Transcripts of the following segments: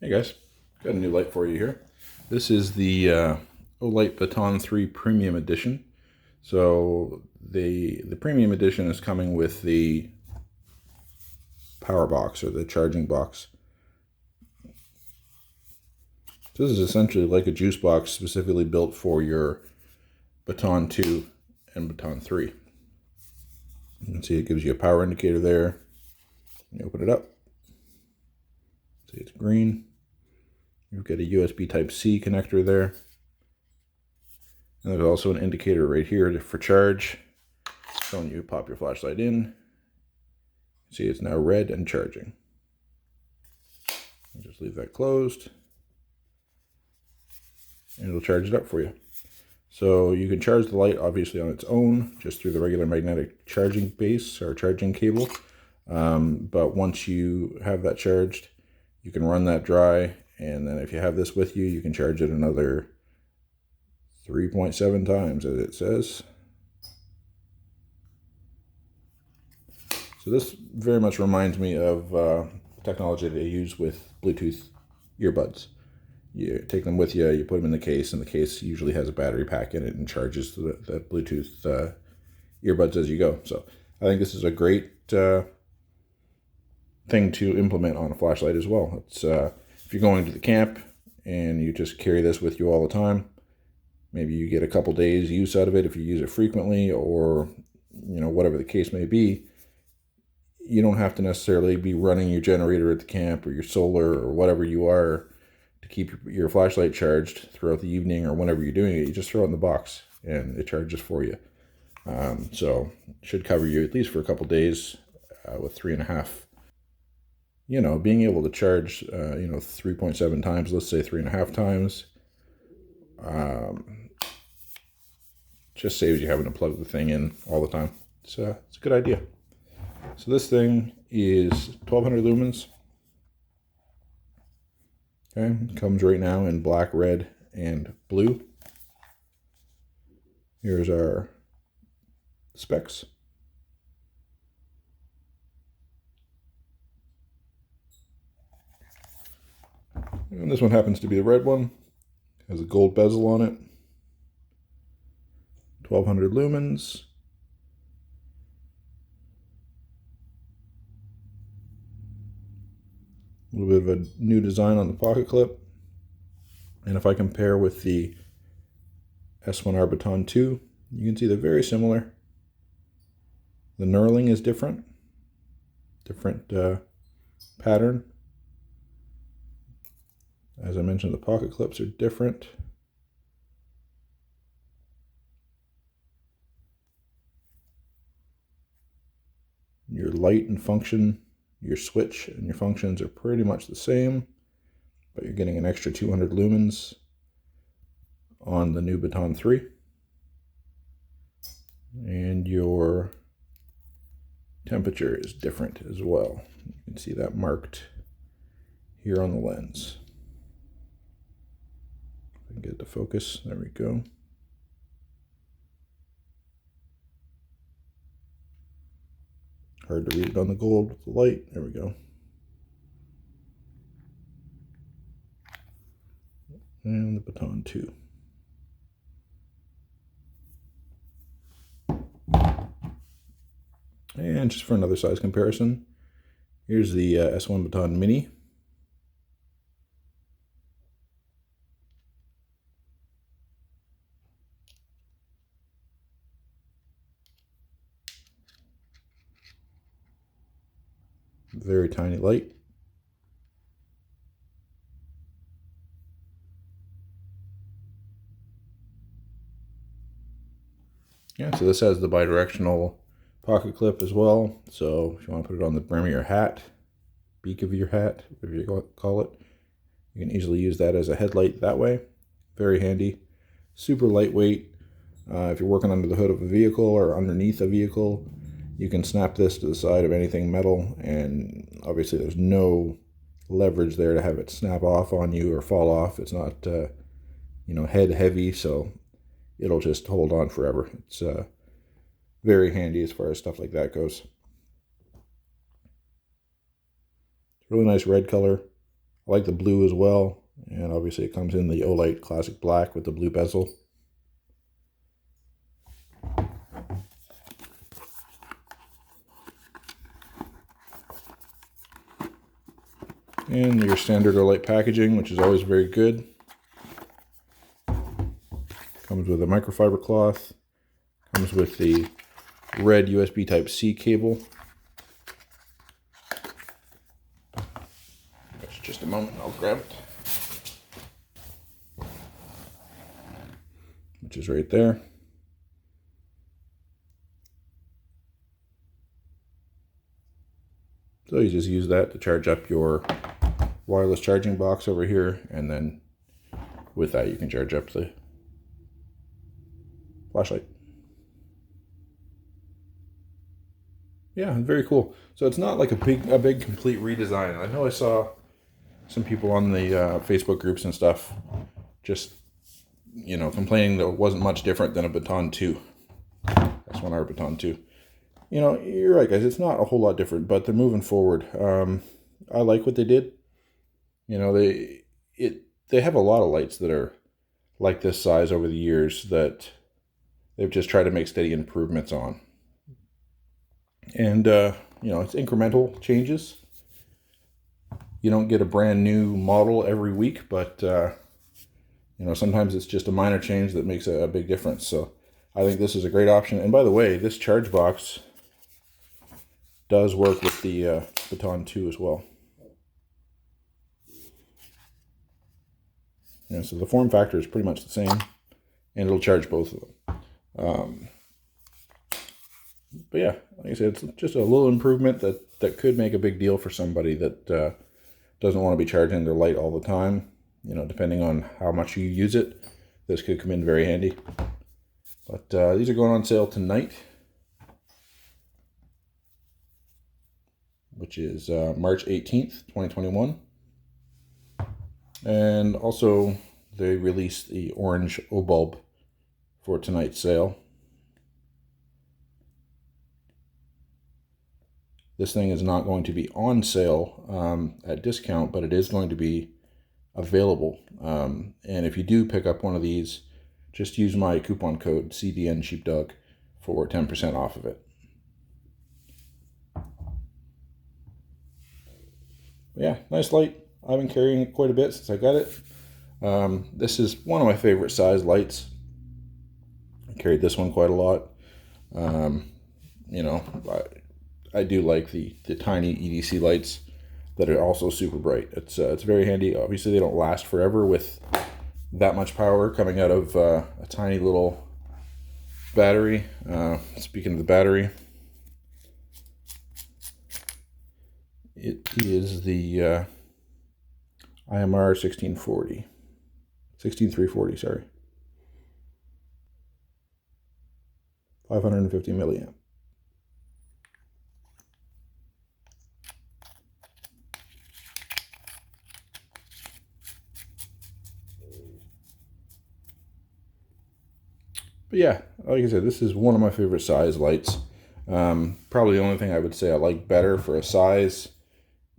Hey guys, got a new light for you here. This is the Olight Baton 3 Premium Edition. So the Premium Edition is coming with the power box or the charging box. So this is essentially like a juice box specifically built for your Baton 2 and Baton 3. You can see it gives you a power indicator there. You open it up. See, it's green. You've got a USB Type-C connector there. And there's also an indicator right here for charge, showing you pop your flashlight in. See, it's now red and charging. Just leave that closed, and it'll charge it up for you. So you can charge the light obviously on its own, just through the regular magnetic charging base or charging cable. But once you have that charged, you can run that dry, and then if you have this with you, you can charge it another 3.7 times, as it says. So this very much reminds me of technology they use with Bluetooth earbuds. You take them with you, you put them in the case, and the case usually has a battery pack in it and charges the Bluetooth earbuds as you go. So I think this is a great thing to implement on a flashlight as well. It's if you're going to the camp and you just carry this with you all the time, maybe you get a couple days use out of it if you use it frequently, or whatever the case may be. You don't have to necessarily be running your generator at the camp or your solar or whatever you are to keep your flashlight charged throughout the evening or whenever you're doing it. You just throw it in the box and it charges for you. So it should cover you at least for a couple days with 3.5. Being able to charge 3.7 times, let's say 3.5 times, just saves you having to plug the thing in all the time. It's a good idea. So this thing is 1200 lumens. Okay, it comes right now in black, red, and blue. Here's our specs. And this one happens to be the red one. It has a gold bezel on it. 1200 lumens. A little bit of a new design on the pocket clip. And if I compare with the S1R Baton 2, you can see they're very similar. The knurling is different pattern. As I mentioned, the pocket clips are different. Your light and function, your switch and your functions are pretty much the same, but you're getting an extra 200 lumens on the new Baton 3. And your temperature is different as well. You can see that marked here on the lens. If I can get it to focus, there we go. Hard to read it on the gold with the light. There we go. And the Baton 2. And just for another size comparison, here's the S1 Baton Mini. Very tiny light. Yeah, so this has the bidirectional pocket clip as well. So if you want to put it on the brim of your hat, beak of your hat, whatever you call it, you can easily use that as a headlight that way. Very handy. Super lightweight. If you're working under the hood of a vehicle or underneath a vehicle, you can snap this to the side of anything metal, and obviously there's no leverage there to have it snap off on you or fall off. It's not head heavy, so it'll just hold on forever. It's very handy as far as stuff like that goes. Really nice red color. I like the blue as well, and obviously it comes in the Olight Classic Black with the blue bezel. And your standard Olight packaging, which is always very good. Comes with a microfiber cloth. Comes with the red USB Type-C cable. Just a moment, I'll grab it. Which is right there. So you just use that to charge up your wireless charging box over here, and then with that you can charge up the flashlight. Yeah, very cool. So it's not like a big complete redesign. I know I saw some people on the Facebook groups and stuff just, you know, complaining that it wasn't much different than a Baton 2. S1R Baton 2. You know, you're right, guys. It's not a whole lot different, but they're moving forward. I like what they did. You know, they have a lot of lights that are like this size over the years that they've just tried to make steady improvements on. And, you know, it's incremental changes. You don't get a brand new model every week, but, you know, sometimes it's just a minor change that makes a big difference. So I think this is a great option. And by the way, this charge box does work with the Baton 2 as well. Yeah, so the form factor is pretty much the same, and it'll charge both of them. But yeah, like I said, it's just a little improvement that could make a big deal for somebody that doesn't want to be charging their light all the time. You know, depending on how much you use it, this could come in very handy. But these are going on sale tonight, which is March 18th, 2021. And also, they released the orange O-bulb for tonight's sale. This thing is not going to be on sale at discount, but it is going to be available. And if you do pick up one of these, just use my coupon code CDN Sheepdog for 10% off of it. Yeah, nice light. I've been carrying it quite a bit since I got it. This is one of my favorite size lights. I carried this one quite a lot. You know, I do like the tiny EDC lights that are also super bright. It's very handy. Obviously, they don't last forever with that much power coming out of a tiny little battery. Speaking of the battery, it is the IMR 16340, sorry. 550 milliamp. But yeah, like I said, this is one of my favorite size lights. Probably the only thing I would say I like better for a size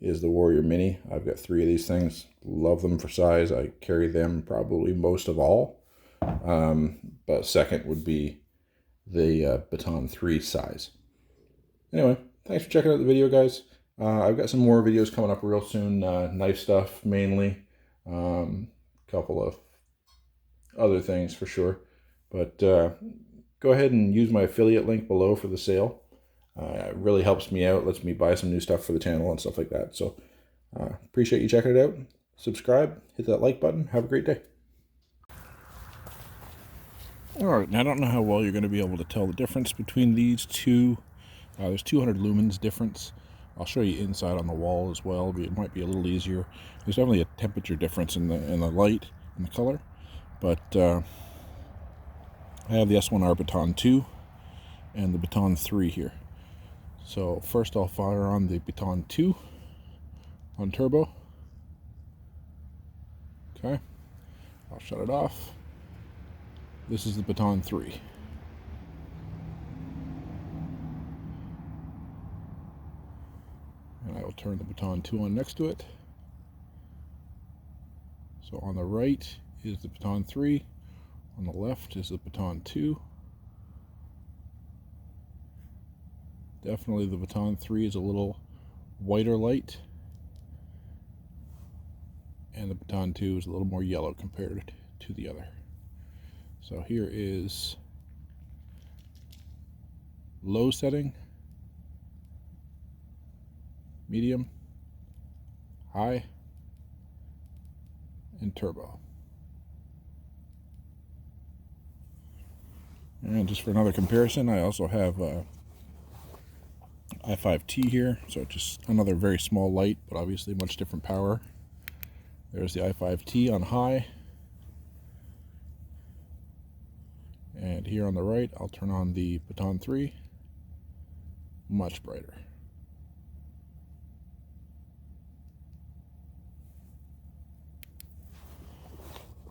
is the Warrior Mini. I've got 3 of these things. Love them for size. I carry them probably most of all. But second would be the Baton 3 size. Anyway, thanks for checking out the video, guys. I've got some more videos coming up real soon. Knife stuff, mainly. Couple of other things for sure. But go ahead and use my affiliate link below for the sale. It really helps me out, lets me buy some new stuff for the channel and stuff like that. So appreciate you checking it out. Subscribe, hit that like button. Have a great day. Alright, now I don't know how well you're going to be able to tell the difference between these two. There's 200 lumens difference. I'll show you inside on the wall as well. It might be a little easier. There's definitely a temperature difference in the light and the color. But I have the S1R Baton 2 and the Baton 3 here. So first I'll fire on the Baton 2 on turbo. Okay, I'll shut it off. This is the Baton 3. And I will turn the Baton 2 on next to it. So on the right is the Baton 3, on the left is the Baton 2. Definitely the Baton 3 is a little whiter light, and the Baton 2 is a little more yellow compared to the other. So here is low setting, medium, high, and turbo. And just for another comparison, I also have i5T here, so just another very small light, but obviously much different power. There's the i5T on high, and here on the right I'll turn on the Baton 3, much brighter.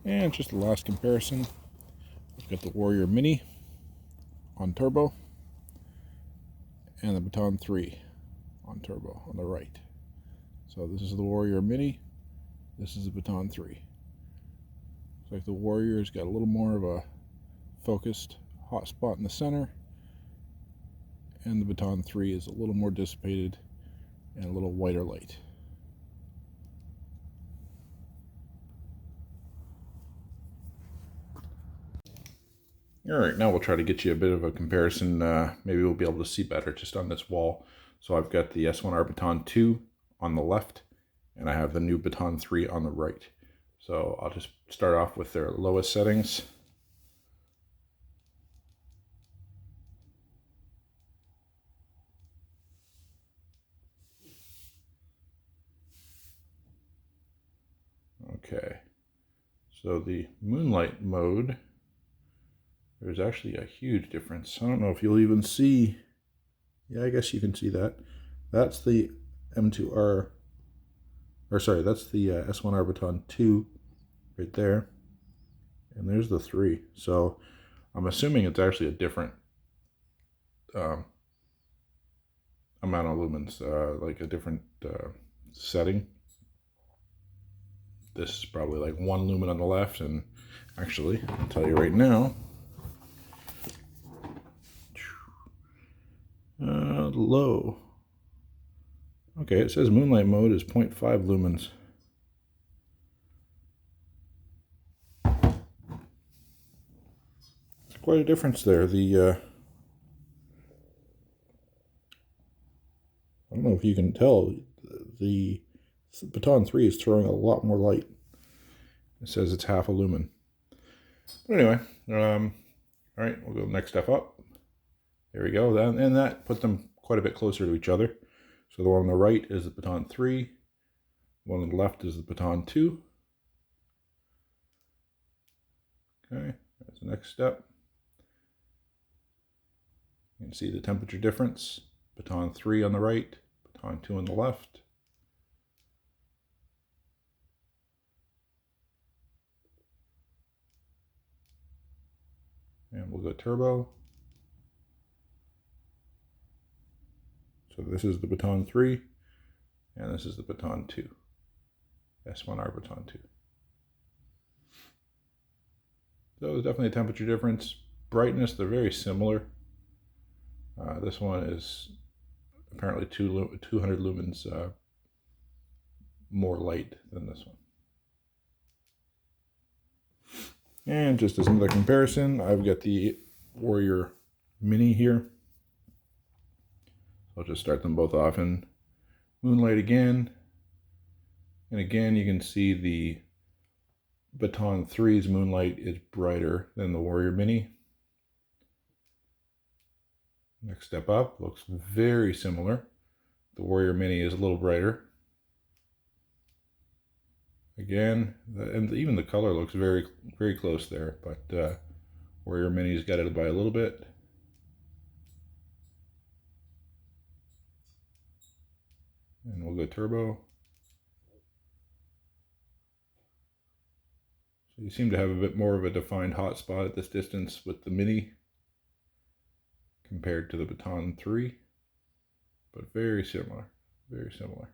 And just the last comparison, I've got the Warrior Mini on turbo and the Baton 3 on turbo on the right. So this is the Warrior Mini, this is the Baton 3. Looks like the Warrior's got a little more of a focused hot spot in the center, and the Baton 3 is a little more dissipated and a little whiter light. Alright, now we'll try to get you a bit of a comparison. Maybe we'll be able to see better just on this wall. So I've got the S1R Baton 2 on the left, and I have the new Baton 3 on the right. So I'll just start off with their lowest settings. Okay, so the Moonlight Mode, there's actually a huge difference. I don't know if you'll even see. Yeah, I guess you can see that. That's the M2R, or sorry, that's the S1R Baton 2 right there. And there's the 3. So I'm assuming it's actually a different amount of lumens, like a different setting. This is probably like 1 lumen on the left, and actually, I'll tell you right now, low. Okay, it says Moonlight Mode is 0.5 lumens. It's quite a difference there. The I don't know if you can tell, the Baton 3 is throwing a lot more light. It says it's half a lumen. But anyway, all right, we'll go next step up. There we go. And that puts them quite a bit closer to each other. So the one on the right is the Baton 3. The one on the left is the Baton 2. Okay, that's the next step. You can see the temperature difference. Baton 3 on the right, Baton 2 on the left. And we'll go turbo. So this is the Baton 3, and this is the Baton 2. S1R Baton 2. So there's definitely a temperature difference. Brightness, they're very similar. This one is apparently 200 lumens more light than this one. And just as another comparison, I've got the Warrior Mini here. I'll just start them both off in Moonlight again. And again, you can see the Baton 3's Moonlight is brighter than the Warrior Mini. Next step up, looks very similar. The Warrior Mini is a little brighter. Again, and even the color looks very, very close there, but Warrior Mini's got it by a little bit. And we'll go turbo. So you seem to have a bit more of a defined hotspot at this distance with the Mini compared to the Baton 3, but very similar, very similar.